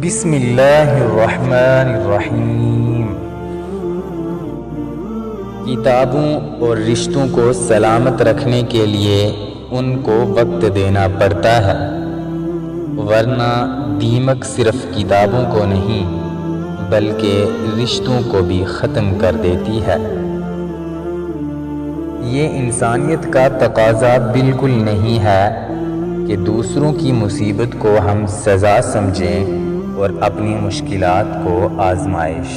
بسم اللہ الرحمن الرحیم۔ کتابوں اور رشتوں کو سلامت رکھنے کے لیے ان کو وقت دینا پڑتا ہے، ورنہ دیمک صرف کتابوں کو نہیں بلکہ رشتوں کو بھی ختم کر دیتی ہے۔ یہ انسانیت کا تقاضا بالکل نہیں ہے کہ دوسروں کی مصیبت کو ہم سزا سمجھیں اور اپنی مشکلات کو آزمائش۔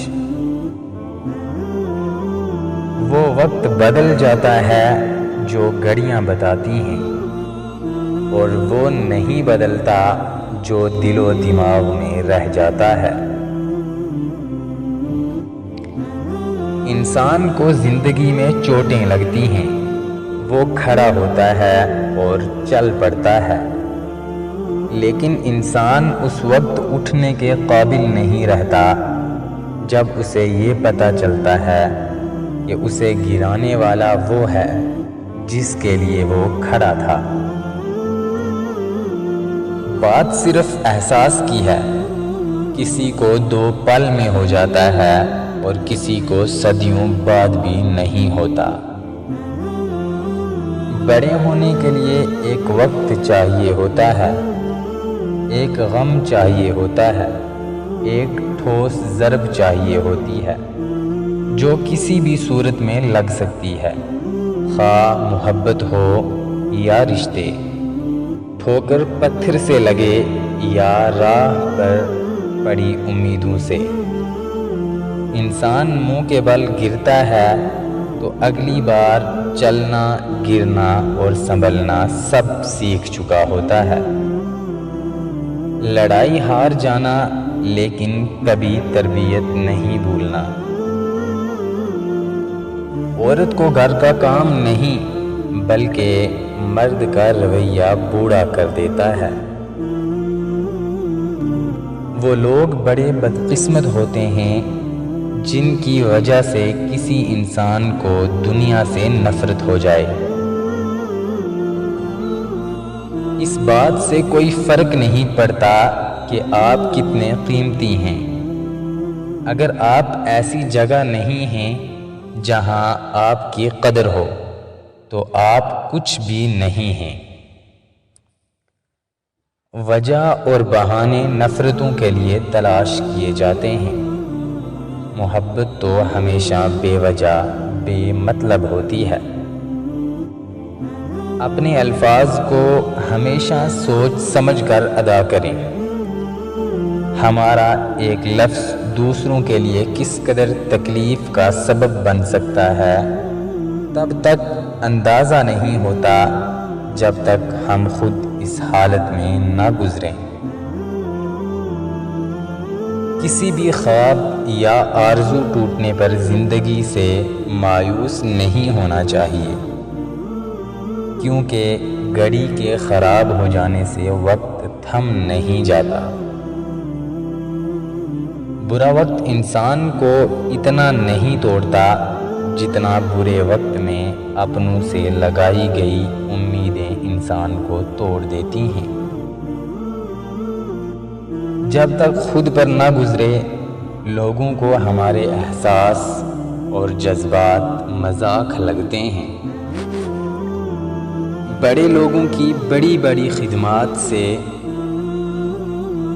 وہ وقت بدل جاتا ہے جو گھڑیاں بتاتی ہیں، اور وہ نہیں بدلتا جو دل و دماغ میں رہ جاتا ہے۔ انسان کو زندگی میں چوٹیں لگتی ہیں، وہ کھڑا ہوتا ہے اور چل پڑتا ہے، لیکن انسان اس وقت اٹھنے کے قابل نہیں رہتا جب اسے یہ پتہ چلتا ہے کہ اسے گرانے والا وہ ہے جس کے لیے وہ کھڑا تھا۔ بات صرف احساس کی ہے، کسی کو 2 پل میں ہو جاتا ہے اور کسی کو صدیوں بعد بھی نہیں ہوتا۔ بڑے ہونے کے لیے ایک وقت چاہیے ہوتا ہے، ایک غم چاہیے ہوتا ہے، ایک ٹھوس ضرب چاہیے ہوتی ہے جو کسی بھی صورت میں لگ سکتی ہے، خواہ محبت ہو یا رشتے، ٹھوکر پتھر سے لگے یا راہ پر پڑی امیدوں سے۔ انسان منہ کے بل گرتا ہے تو اگلی بار چلنا، گرنا اور سنبھلنا سب سیکھ چکا ہوتا ہے۔ لڑائی ہار جانا لیکن کبھی تربیت نہیں بھولنا۔ عورت کو گھر کا کام نہیں بلکہ مرد کا رویہ بوڑھا کر دیتا ہے۔ وہ لوگ بڑے بدقسمت ہوتے ہیں جن کی وجہ سے کسی انسان کو دنیا سے نفرت ہو جائے۔ اس بات سے کوئی فرق نہیں پڑتا کہ آپ کتنے قیمتی ہیں، اگر آپ ایسی جگہ نہیں ہیں جہاں آپ کی قدر ہو تو آپ کچھ بھی نہیں ہیں۔ وجہ اور بہانے نفرتوں کے لیے تلاش کیے جاتے ہیں، محبت تو ہمیشہ بے وجہ بے مطلب ہوتی ہے۔ اپنے الفاظ کو ہمیشہ سوچ سمجھ کر ادا کریں۔ ہمارا ایک لفظ دوسروں کے لیے کس قدر تکلیف کا سبب بن سکتا ہے، تب تک اندازہ نہیں ہوتا جب تک ہم خود اس حالت میں نہ گزریں۔ کسی بھی خواب یا آرزو ٹوٹنے پر زندگی سے مایوس نہیں ہونا چاہیے، کیونکہ گھڑی کے خراب ہو جانے سے وقت تھم نہیں جاتا۔ برا وقت انسان کو اتنا نہیں توڑتا جتنا برے وقت میں اپنوں سے لگائی گئی امیدیں انسان کو توڑ دیتی ہیں۔ جب تک خود پر نہ گزرے، لوگوں کو ہمارے احساس اور جذبات مذاق لگتے ہیں۔ بڑے لوگوں کی بڑی بڑی خدمات سے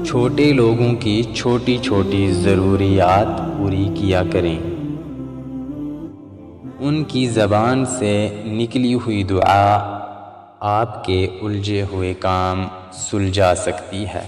چھوٹے لوگوں کی چھوٹی چھوٹی ضروریات پوری کیا کریں۔ ان کی زبان سے نکلی ہوئی دعا آپ کے الجھے ہوئے کام سلجھا سکتی ہے۔